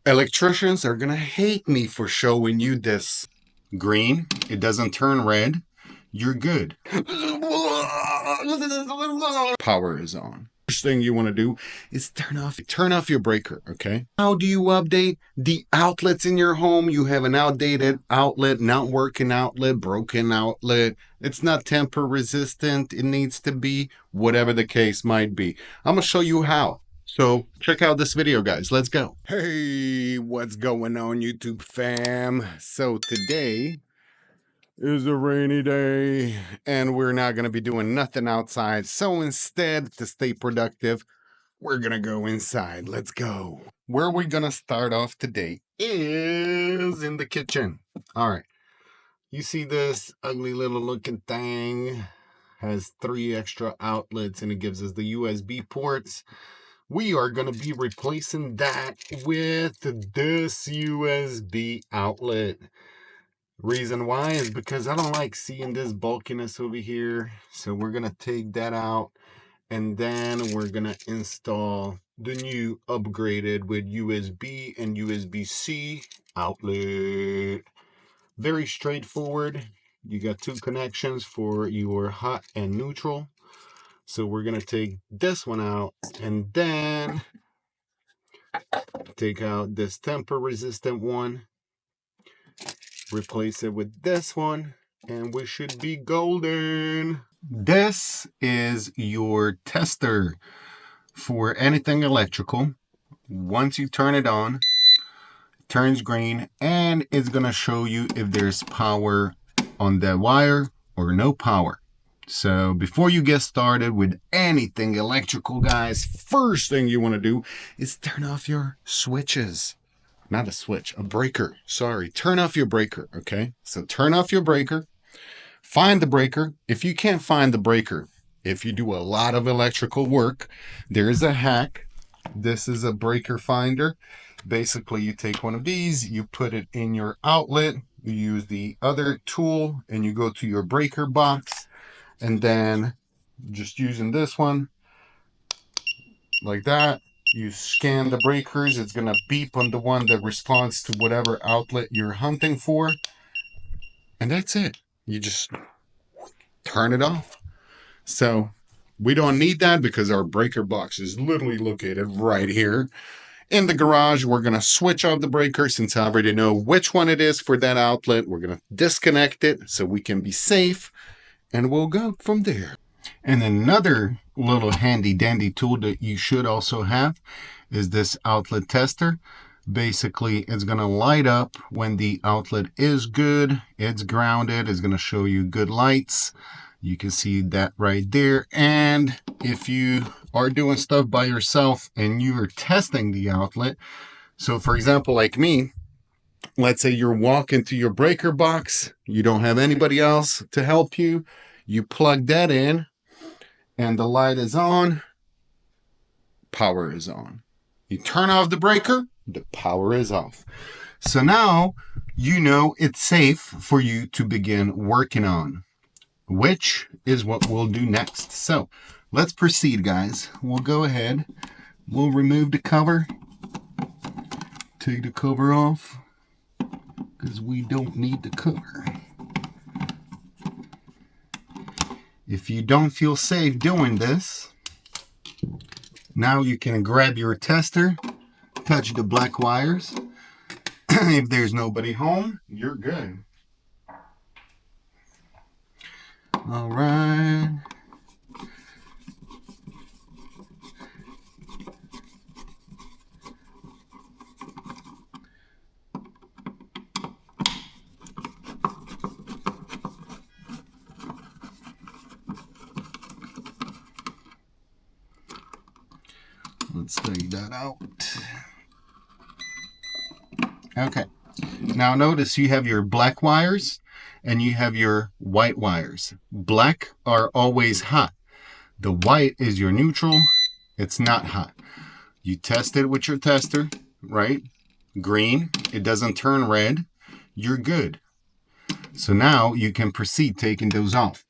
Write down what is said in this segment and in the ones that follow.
Electricians are gonna hate me for showing you this. Green, it doesn't turn red. You're good. Power is on. First thing you want to do is turn off your breaker, okay? How do you update the outlets in your home? You have an outdated outlet, not working outlet, broken outlet. It's not temper resistant. It needs to be, whatever the case might be. I'm gonna show you how. So check out this video, guys. Let's go. Hey, what's going on, YouTube fam? So today is a rainy day and we're not going to be doing nothing outside. So instead, to stay productive, we're going to go inside. Let's go. Where we're going to start off today is in the kitchen. All right. You see this ugly little looking thing? Has 3 extra outlets and it gives us the USB ports. We are going to be replacing that with this USB outlet. Reason why is because I don't like seeing this bulkiness over here. So we're going to take that out and then we're going to install the new upgraded with USB and USB-C outlet. Very straightforward. You got 2 connections for your hot and neutral. So we're going to take this one out and then take out this temper resistant one, replace it with this one, and we should be golden. This is your tester for anything electrical. Once you turn it on, it turns green and it's going to show you if there's power on that wire or no power. So before you get started with anything electrical, guys, first thing you want to do is turn off your switches. Not a switch, a breaker. Sorry, turn off your breaker, okay? So turn off your breaker, find the breaker. If you can't find the breaker, if you do a lot of electrical work, there is a hack. This is a breaker finder. Basically, you take one of these, you put it in your outlet, you use the other tool, and you go to your breaker box. And then just using this one like that, you scan the breakers. It's going to beep on the one that responds to whatever outlet you're hunting for. And that's it. You just turn it off. So we don't need that because our breaker box is literally located right here in the garage. We're going to switch off the breaker since I already know which one it is for that outlet. We're going to disconnect it so we can be safe. And we'll go from there. And another little handy dandy tool that you should also have is this outlet tester. Basically, it's going to light up when the outlet is good, it's grounded, it's going to show you good lights. You can see that right there. And if you are doing stuff by yourself and you're testing the outlet, so for example, like me, let's say you're walking to your breaker box, you don't have anybody else to help you. You plug that in and the light is on, power is on. You turn off the breaker, the power is off. So now you know it's safe for you to begin working on, which is what we'll do next. So let's proceed, guys. We'll go ahead, we'll remove the cover, take the cover off because we don't need the cover. If you don't feel safe doing this, now you can grab your tester, touch the black wires. If there's nobody home, you're good. All right. Let's take that out. Okay. Now notice you have your black wires and you have your white wires. Black are always hot. The white is your neutral. It's not hot. You test it with your tester, right? Green, it doesn't turn red. You're good. So now you can proceed taking those off.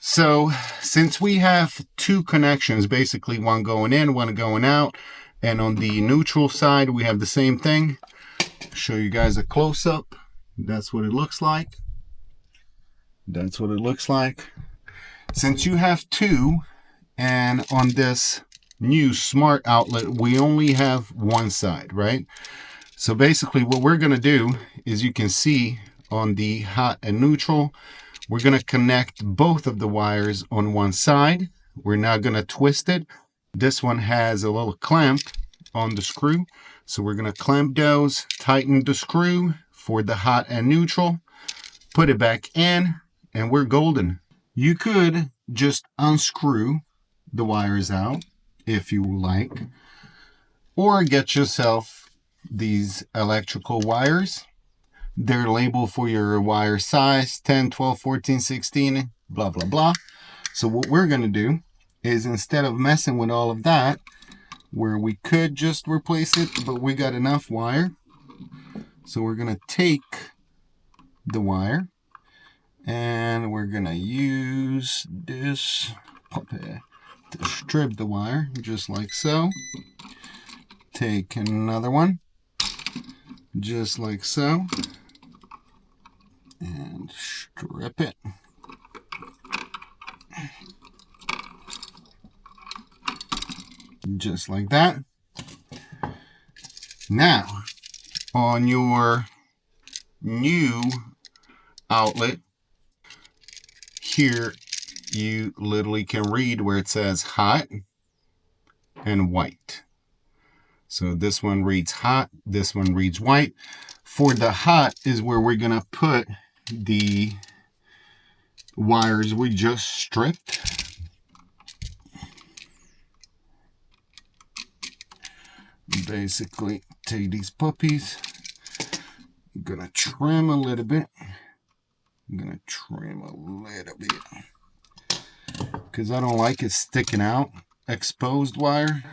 So since we have 2 connections, basically one going in, one going out, And on the neutral side, we have the same thing. Show you guys a close-up. That's what it looks like. That's what it looks like. Since you have two, and on this new smart outlet, we only have one side, right? So basically what we're gonna do is, you can see on the hot and neutral, we're gonna connect both of the wires on one side. We're not gonna twist it. This one has a little clamp on the screw. So we're gonna clamp those, tighten the screw for the hot and neutral, put it back in, and we're golden. You could just unscrew the wires out if you like, or get yourself these electrical wires. They're labeled for your wire size, 10, 12, 14, 16, blah, blah, blah. So what we're going to do is, instead of messing with all of that, where we could just replace it, but we got enough wire. So we're going to take the wire, and we're going to use this puppy to strip the wire, just like so. Take another one, just like so, and strip it. Just like that. Now, on your new outlet, here you literally can read where it says hot and white. So this one reads hot, this one reads white. For the hot is where we're gonna put the wires we just stripped. Basically take these puppies, I'm gonna trim a little bit. Because I don't like it sticking out, exposed wire.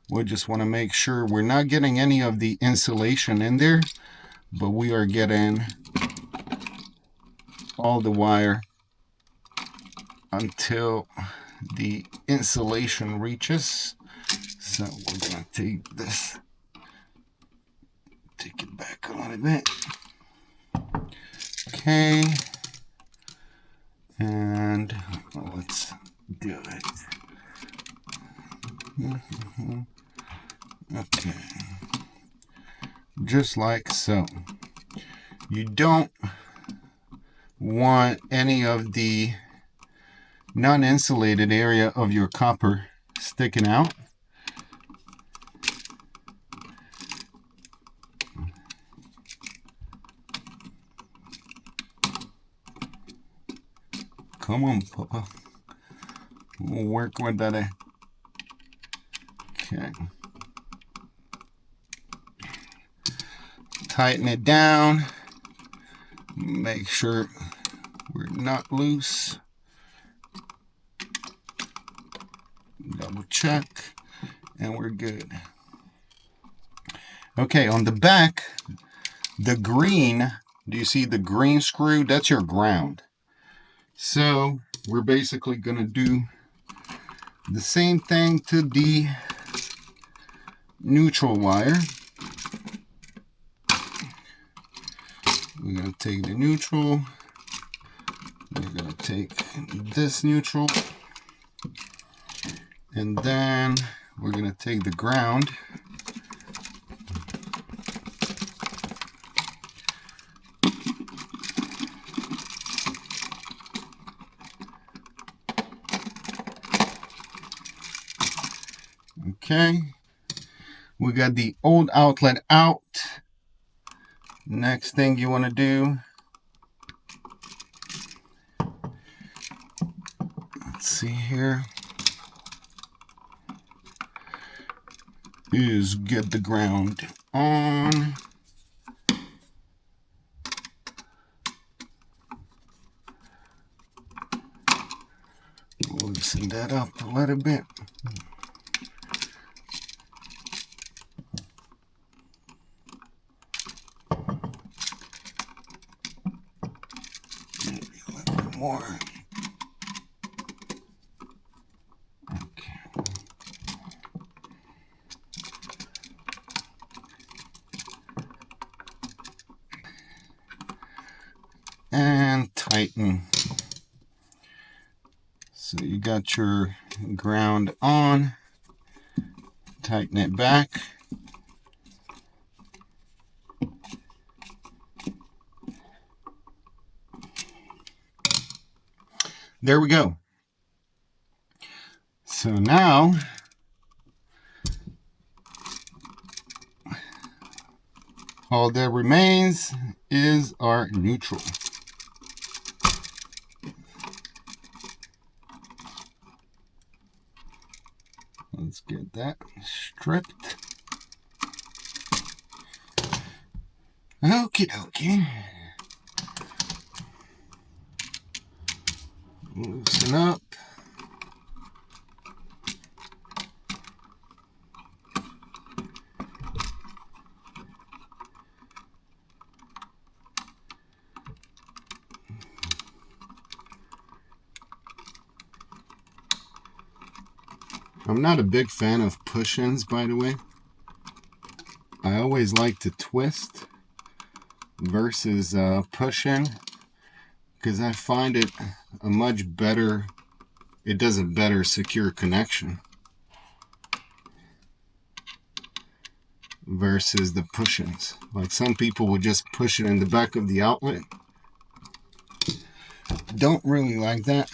We just want to make sure we're not getting any of the insulation in there, but we are getting all the wire until the insulation reaches. So we're going to take this, take it back a little bit. Okay. And let's do it. Okay. Just like so. You don't want any of the non-insulated area of your copper sticking out. Come on, Papa. We'll work with that. Okay. Tighten it down. Make sure we're not loose. Double check. And we're good. Okay, on the back, the green, do you see the green screw? That's your ground. So we're basically going to do the same thing to the neutral wire. We're going to take the neutral. We're going to take this neutral. And then we're going to take the ground. Okay, we got the old outlet out. Next thing you want to do, let's see here, is get the ground on. Loosen that up a little bit. More. Okay. tighten. So you got your ground on, tighten it back. There we go. So now all that remains is our neutral. Let's get that stripped. Okie dokie. Loosen up. I'm not a big fan of push-ins, by the way. I always like to twist versus push-in, because I find it a much better, it does a better secure connection versus the push-ins. Like some people would just push it in the back of the outlet. Don't really like that.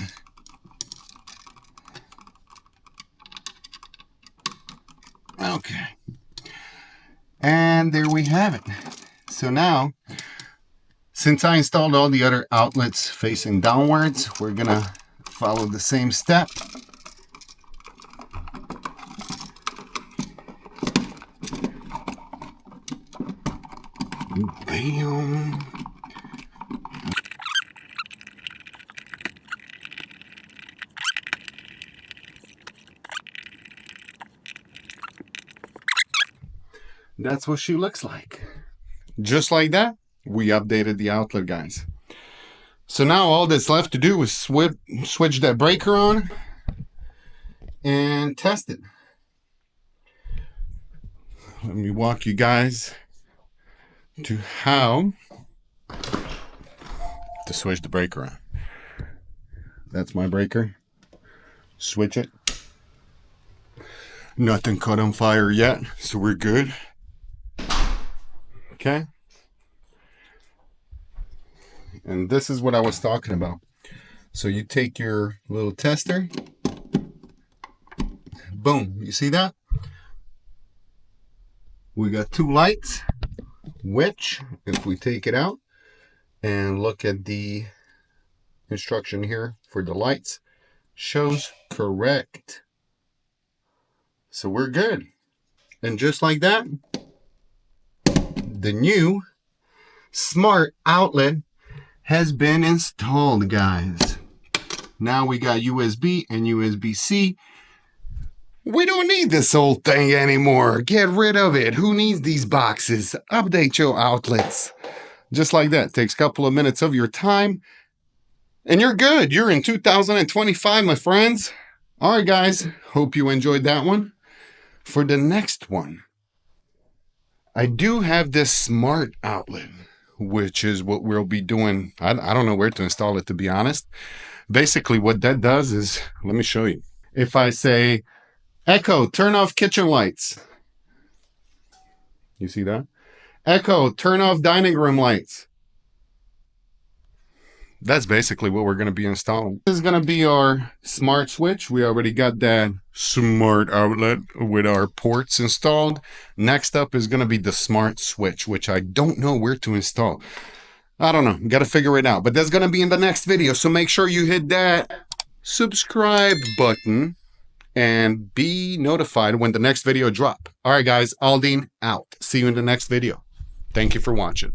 Okay. And there we have it. So now, since I installed all the other outlets facing downwards, we're gonna follow the same step. Bam. That's what she looks like. Just like that, we updated the outlet, guys. So now all that's left to do is switch that breaker on and test it. Let me walk you guys to how to switch the breaker on. That's my breaker. Switch it. Nothing caught on fire yet, so we're good. Okay. And this is what I was talking about. So you take your little tester. Boom. You see that? We got two lights, which if we take it out and look at the instruction here for the lights, shows correct. So we're good. And just like that, the new smart outlet has been installed, guys. Now we got USB and USB-C. We don't need this old thing anymore. Get rid of it. Who needs these boxes? Update your outlets. Just like that. Takes a couple of minutes of your time. And you're good. You're in 2025, my friends. All right, guys. Hope you enjoyed that one. For the next one, I do have this smart outlet, which is what we'll be doing. I don't know where to install it, to be honest. Basically, what that does is, let me show you. If I say, Echo, turn off kitchen lights. You see that? Echo, turn off dining room lights. That's basically what we're going to be installing. This is going to be our smart switch. We already got that smart outlet with our ports installed. Next up is going to be the smart switch, which I don't know where to install. I don't know. Got to figure it out. But that's going to be in the next video. So make sure you hit that subscribe button and be notified when the next video drop. All right, guys. Aldine out. See you in the next video. Thank you for watching.